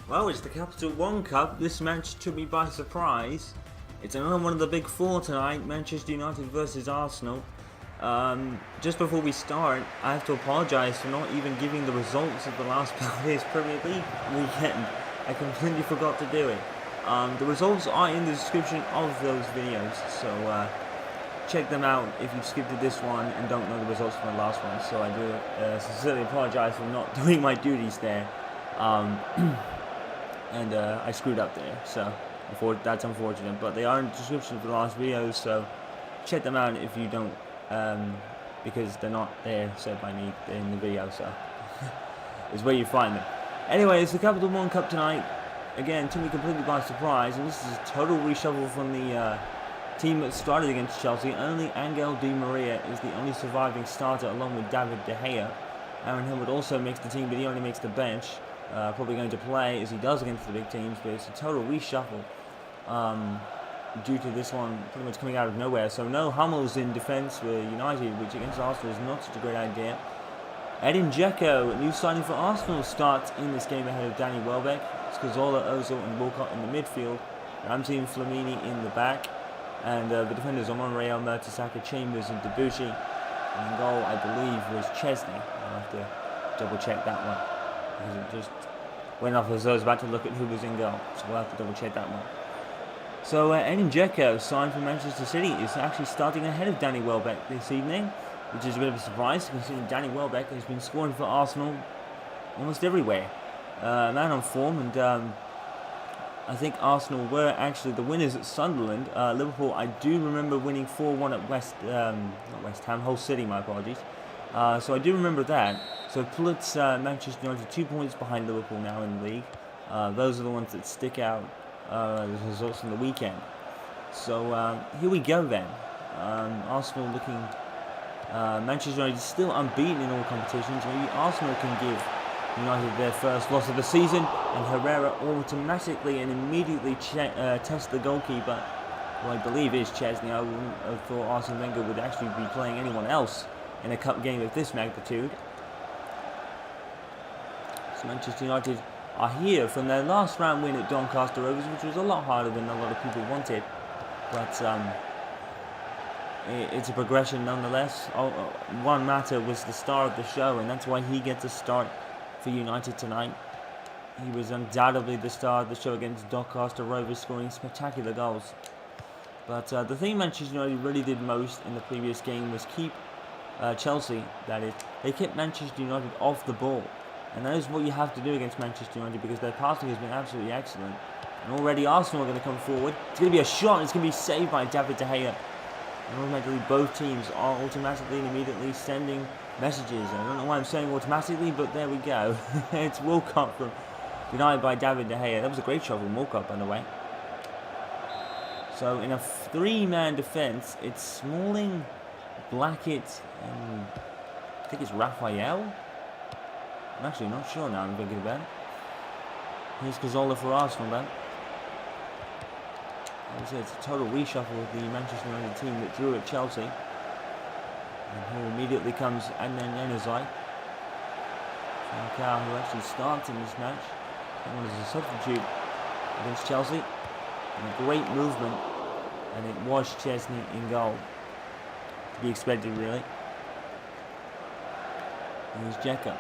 Well, it's the Capital One Cup. This match took me by surprise. It's another one of the big four tonight, Manchester United versus Arsenal. Just before we start, I have to apologise for not even giving the results of the last year's Premier League weekend. I completely forgot to do it. The results are in the description of those videos, so check them out if you've skipped to this one and don't know the results from the last one. So I do sincerely apologise for not doing my duties there. And I screwed up there, so that's unfortunate. But they are in the description for the last videos, so check them out if you don't, because they're not there said by me in the video, so it's where you find them. Anyway, it's the Capital One Cup tonight. Again, took me completely by surprise, and this is a total reshuffle from the team that started against Chelsea. Only Angel Di Maria is the only surviving starter, along with David De Gea. Aaron Hill also makes the team, but he only makes the bench. Probably going to play as he does against the big teams, but it's a total reshuffle due to this one pretty much coming out of nowhere. So no Hummels in defence for United, which against Arsenal is not such a great idea. Edin Dzeko, a new signing for Arsenal, starts in this game ahead of Danny Welbeck. It's Cazorla, Ozil and Walcott in the midfield, Ramsey and Flamini in the back, and the defenders are Monreal, Mertesacker, Chambers and Debuchy. And in goal, I believe, was Chesney. I'll have to double check that one, because it just went off as I was about to look at who was in goal, so we'll have to double check that one. So Edin Dzeko, signed from Manchester City, is actually starting ahead of Danny Welbeck this evening, which is a bit of a surprise considering Danny Welbeck has been scoring for Arsenal almost everywhere. Man on form, and I think Arsenal were actually the winners at Sunderland. Liverpool, I do remember winning 4-1 at not West Ham, Hull City, my apologies. So I do remember that. So it puts Manchester United 2 points behind Liverpool now in the league. Those are the ones that stick out as results from the weekend. So here we go then. Arsenal looking... Manchester United still unbeaten in all competitions. Maybe Arsenal can give United their first loss of the season, and Herrera automatically and immediately test the goalkeeper, who I believe is Chesney. I wouldn't have thought Arsene Wenger would actually be playing anyone else in a cup game of this magnitude. So Manchester United are here from their last round win at Doncaster Rovers, which was a lot harder than a lot of people wanted, but it's a progression nonetheless. Juan Mata was the star of the show, and that's why he gets a start for United tonight. He was undoubtedly the star of the show against Doncaster Rovers, scoring spectacular goals. But the thing Manchester United really did most in the previous game was keep Chelsea, that is, they kept Manchester United off the ball. And that is what you have to do against Manchester United, because their passing has been absolutely excellent. And already Arsenal are going to come forward. It's going to be a shot, and it's going to be saved by David De Gea. And automatically both teams are automatically and immediately sending messages. I don't know why I'm saying automatically, but there we go. It's Walcott from denied by David De Gea. That was a great shot from Walcott, by the way. So in a three-man defence, it's Smalling, Blackett, and I think it's Raphael. I'm actually not sure now I'm thinking about it. Here's Cazorla for Arsenal then. As I said, it's a total reshuffle of the Manchester United team that drew at Chelsea. And here immediately comes Adnan Januzaj. Falcao, who actually starts in this match. That one is a substitute against Chelsea. And a great movement. And it was Chesney in goal. To be expected, really. Here's Dzeko.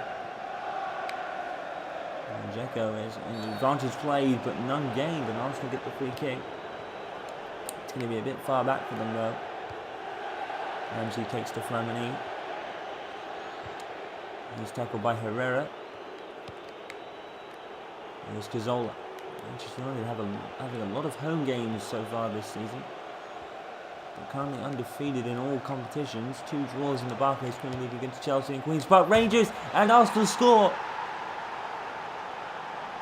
And Dzeko is an advantage played, but none gained, and Arsenal get the free kick. It's going to be a bit far back for them, though. Ramsey takes to Flamini. He's tackled by Herrera. Here's Cazorla. Manchester United having a lot of home games so far this season. They're currently undefeated in all competitions. 2 draws in the Barclays Premier League against Chelsea and Queen's Park Rangers. And Arsenal score.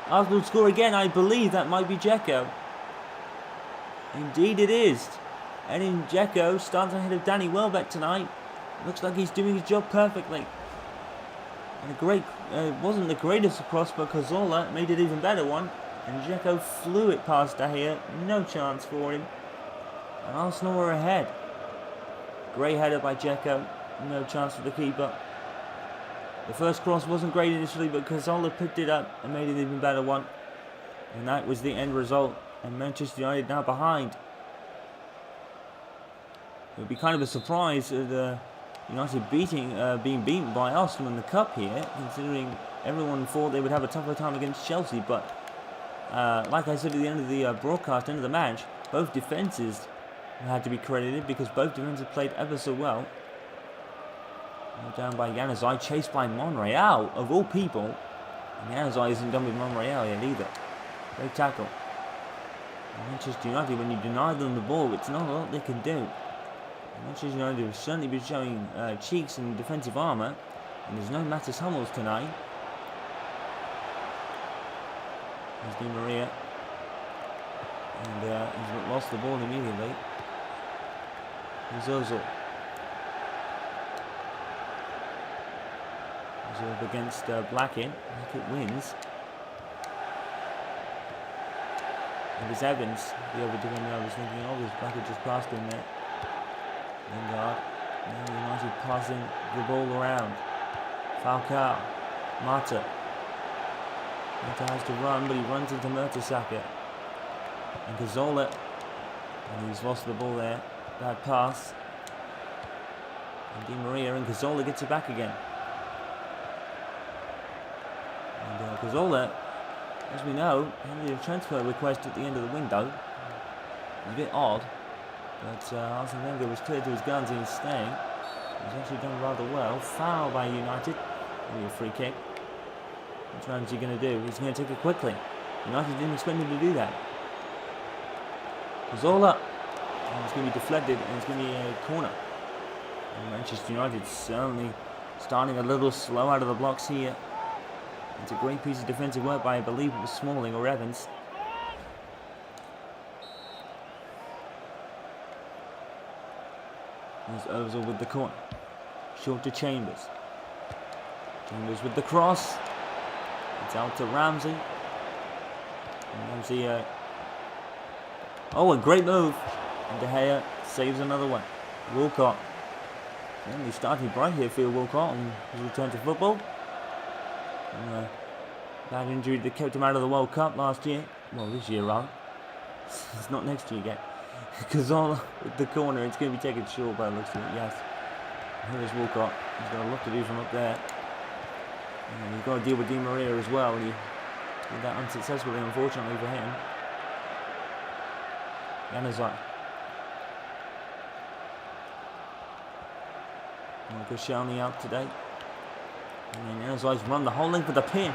Arsenal score again. I believe that might be Dzeko. Indeed it is. Edin Dzeko starts ahead of Danny Welbeck tonight. Looks like he's doing his job perfectly. And a great, wasn't the greatest cross, but Cazorla made it even better one. And Dzeko flew it past De Gea. No chance for him. And Arsenal were ahead. Great header by Dzeko. No chance for the keeper. The first cross wasn't great initially, but Cazorla picked it up and made it an even better one. And that was the end result. And Manchester United now behind. It would be kind of a surprise that United being beaten by Arsenal in the cup here, considering everyone thought they would have a tougher time against Chelsea. But like I said at the end of the broadcast, end of the match, both defences had to be credited because both defences played ever so well. Down by Januzaj, chased by Monreal, of all people. And Januzaj isn't done with Monreal yet either. Great tackle. Manchester United, when you deny them the ball, it's not a lot they can do. Manchester United will certainly be showing cheeks and defensive armour. And there's no Matis Hummels tonight. There's Di Maria. And he's lost the ball immediately. Here's Ozil. Ozil up against Blackett. Blackett wins. It was Evans, the other defender I was thinking of. Blackett just passed him there. Lingard. Now United passing the ball around. Falcao. Mata. Mata has to run, but he runs into Mertesacker. And Cazorla. And he's lost the ball there. Bad pass. And Di Maria, and Cazorla gets it back again. And Cazorla, as we know, had a transfer request at the end of the window. It was a bit odd, but Arsene Wenger was clear to his guns and he's staying. He's actually done rather well. Foul by United. Maybe a free kick. Which round is he going to do? He's going to take it quickly. United didn't expect him to do that. Cazorla. And it's going to be deflected and it's going to be a corner. And Manchester United certainly starting a little slow out of the blocks here. It's a great piece of defensive work by, I believe it was Smalling or Evans. There's Ozil with the corner. Short to Chambers. Chambers with the cross. It's out to Ramsey. And Ramsey, oh, a great move. And De Gea saves another one. Walcott. He started bright here for Walcott on his return to football. And, bad injury that kept him out of the World Cup last year. Well, this year, rather. It's not next year yet. Cazorla with the corner. It's going to be taken short by the looks of it, yes. Here's Walcott. He's got a lot to do from up there. And he's got to deal with Di Maria as well. He did that unsuccessfully, unfortunately for him. Januzaj. Koscielny out today. And Januzaj's run the whole length of the pitch.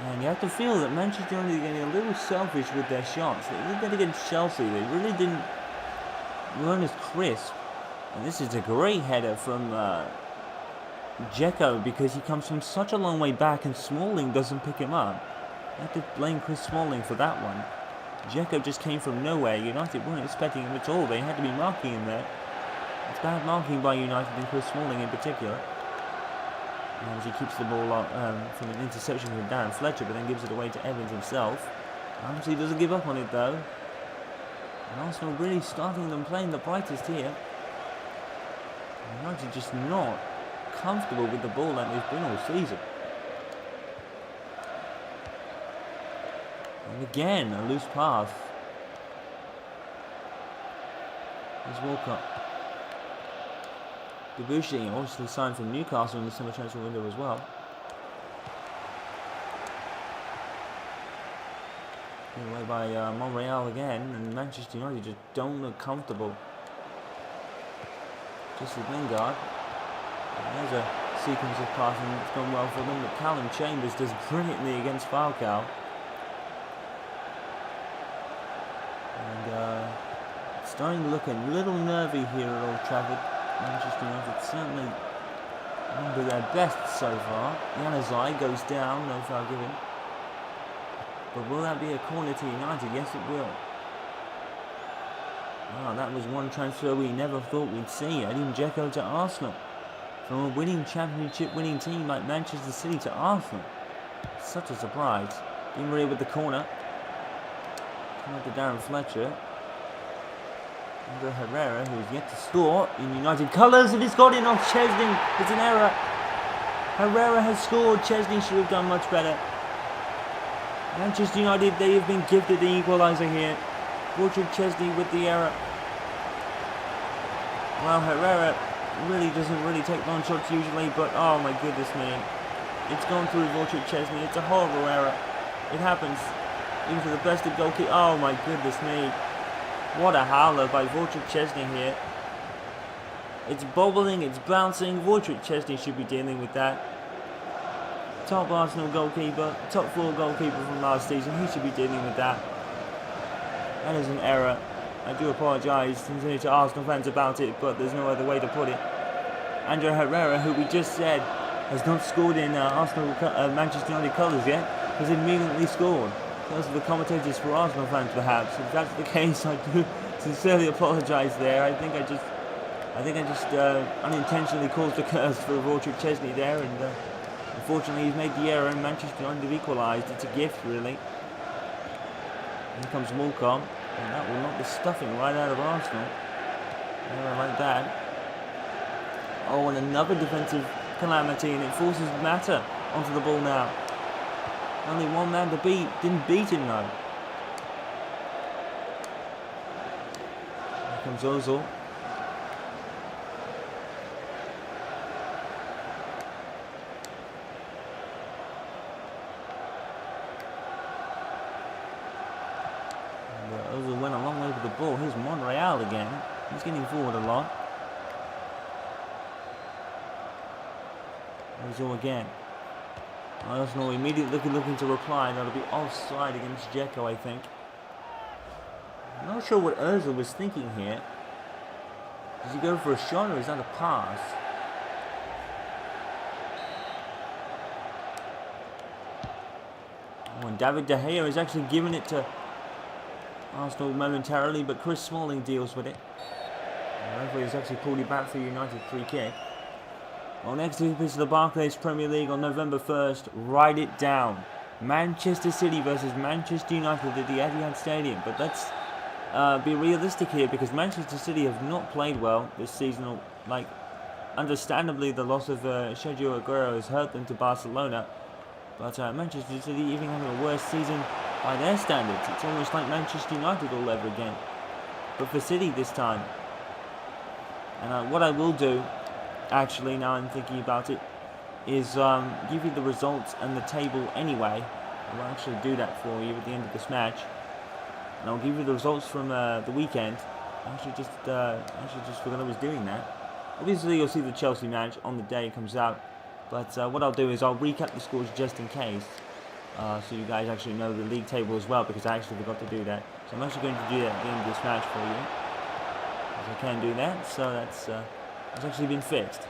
And you have to feel that Manchester United are getting a little selfish with their shots. They did that against Chelsea. They really weren't as crisp. And this is a great header from Dzeko because he comes from such a long way back and Smalling doesn't pick him up. I have to blame Chris Smalling for that one. Dzeko just came from nowhere. United weren't expecting him at all. They had to be marking him there. It's bad marking by United and Chris Smalling in particular. As he keeps the ball from an interception from Darren Fletcher, but then gives it away to Evans himself. Ramsey doesn't give up on it though. And Arsenal really starting them playing the brightest here. United just not comfortable with the ball like they've been all season. And again, a loose pass. Here's Walcott. Debussy obviously signed from Newcastle in the summer transfer window as well. Taken away by Monreal again, and Manchester United just don't look comfortable. Just as Lingard. And there's a sequence of passing that's gone well for them, but Callum Chambers does brilliantly against Falcao. And it's starting to look a little nervy here at Old Trafford. Manchester United certainly under their best so far. Januzaj goes down, no foul given. But will that be a corner to United? Yes, it will. Wow, that was one transfer we never thought we'd see. Edin Dzeko to Arsenal. From a winning championship winning team like Manchester City to Arsenal. Such a surprise. Di Maria with the corner. Coming to Darren Fletcher. Under Herrera, who is yet to score in United colours, and it's got in off Chesney. It's an error. Herrera has scored. Chesney should have done much better. Manchester United, they have been gifted the equaliser here. Wilfred Chesney with the error. Well, Herrera really doesn't take long shots usually, but oh my goodness me. It's gone through Wilfred Chesney. It's a horrible error. It happens even to the best of goalkeepers. Oh my goodness me. What a howler by Wilfred Chesney here. It's bobbling, it's bouncing. Wilfred Chesney should be dealing with that. Top Arsenal goalkeeper, top 4 goalkeeper from last season. He should be dealing with that. That is an error. I do apologise to Arsenal fans about it, but there's no other way to put it. Andre Herrera, who we just said has not scored in Manchester United colours yet, has immediately scored. Those are the commentators for Arsenal fans, perhaps. If that's the case, I do sincerely apologise there. I think I just unintentionally caused a curse for Wilfred Chesney there, and unfortunately he's made the error and Manchester United have equalised. It's a gift, really. Here comes Walcott, and that will knock the stuffing right out of Arsenal. Like that. Oh, and another defensive calamity, and it forces Mata onto the ball now. Only one man to beat. Didn't beat him though. Here comes Ozil. Ozil went a long way with the ball. Here's Monreal again. He's getting forward a lot. Ozil again. Arsenal immediately looking to reply. That'll be offside against Dzeko, I think. I'm not sure what Ozil was thinking here. Does he go for a shot or is that a pass? Oh, and David De Gea is actually giving it to Arsenal momentarily, but Chris Smalling deals with it. The referee has actually pulled it back for United free kick. Well, next week is the Barclays Premier League on November 1st. Write it down. Manchester City versus Manchester United at the Etihad Stadium. But let's be realistic here, because Manchester City have not played well this season. Like, understandably, the loss of Sergio Aguero has hurt them to Barcelona. But Manchester City even having a worse season by their standards. It's almost like Manchester United all over again. But for City this time. And what I will do, actually, now I'm thinking about it, is give you the results and the table anyway. I will actually do that for you at the end of this match, and I'll give you the results from the weekend. I actually just forgot I was doing that. Obviously, you'll see the Chelsea match on the day it comes out, but what I'll do is I'll recap the scores just in case, so you guys actually know the league table as well, because I actually forgot to do that. So I'm actually going to do that at the end of this match for you, because I can do that. So that's it's actually been fixed.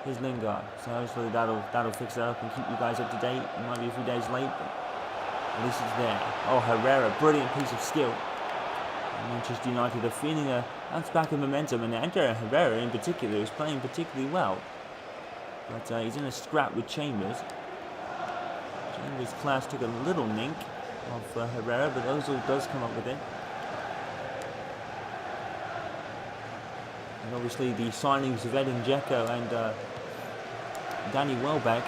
Here's Lingard. So hopefully that'll fix it up and keep you guys up to date. It might be a few days late, but at least it's there. Oh, Herrera, brilliant piece of skill. And Manchester United are feeling a bounce back of momentum, and Andre Herrera in particular is playing particularly well. But he's in a scrap with Chambers. Chambers' class took a little nink of Herrera, but Ozil does come up with it. And obviously the signings of Edin Dzeko and Danny Welbeck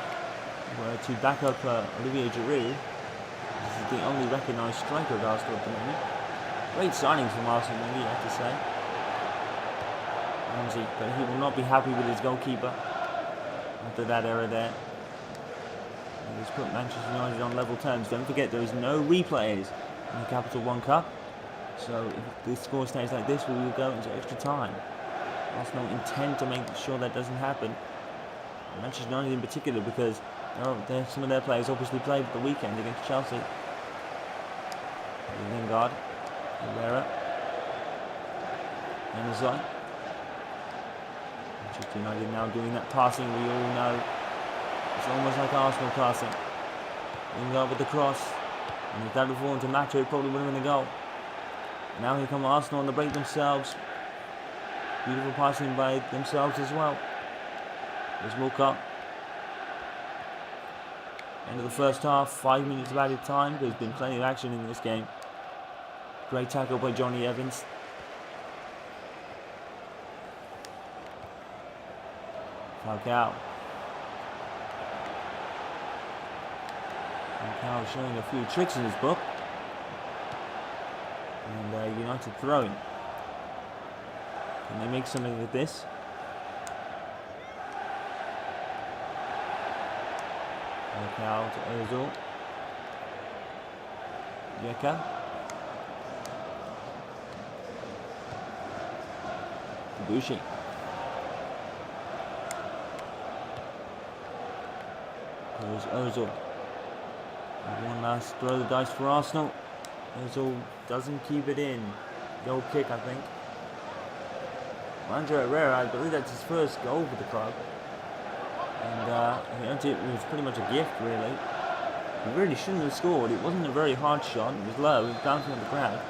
were to back up Olivier Giroud. This is the only recognised striker of Arsenal at the moment. Great signings from Arsenal, maybe you have to say. Ramsey, but he will not be happy with his goalkeeper after that error there. He's put Manchester United on level terms. Don't forget there is no replays in the Capital One Cup. So if the score stays like this, we will go into extra time. Arsenal intend to make sure that doesn't happen. Manchester United in particular, because some of their players obviously played at the weekend against Chelsea. Lingard, Herrera, and Ozil. Manchester United now doing that passing we all know. It's almost like Arsenal passing. Lingard with the cross. And if that had fallen to Mata, it probably would have been a goal. Now here come Arsenal on the break themselves. Beautiful passing by themselves as well. There's Walcott. End of the first half, 5 minutes of added time. There's been plenty of action in this game. Great tackle by Johnny Evans. Falcao. Van Gaal showing a few tricks in his book. And United throwing. Can they make something with this? Van Gaal to Ozil. Yeka. Bushi. There's Ozil. One last throw the dice for Arsenal. Ozil doesn't keep it in. Goal kick, I think. Andre Herrera, I believe that's his first goal for the club. And he earned it was pretty much a gift, really. He really shouldn't have scored. It wasn't a very hard shot. It was low. It was bouncing on the ground.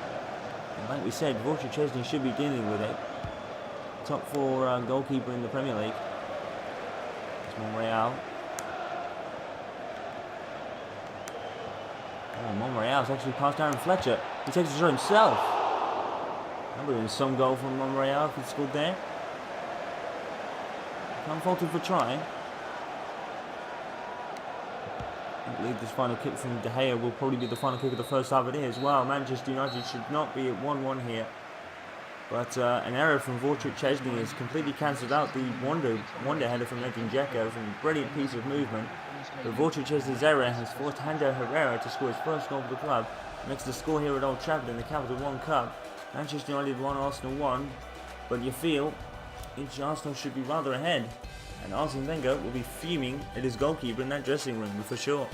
And like we said, Vorcha Chesney should be dealing with it. Top 4 goalkeeper in the Premier League. It's Monreal. Oh, Monreal's actually passed Aaron Fletcher. He takes it for himself. That would have been some goal from Monreal if he scored there. Can't fault him for trying. I believe this final kick from De Gea will probably be the final kick of the first half. It is. Well, Manchester United should not be at 1-1 here. But an error from Vorcha Chesney has completely cancelled out the wonder header from Edin Dzeko from a brilliant piece of movement. But Vorcha Chesney's error has forced Andre Herrera to score his first goal for the club. Makes the score here at Old Trafford in the Capital One Cup. Manchester United 1, Arsenal 1. But you feel each Arsenal should be rather ahead. And Arsene Wenger will be fuming at his goalkeeper in that dressing room for sure.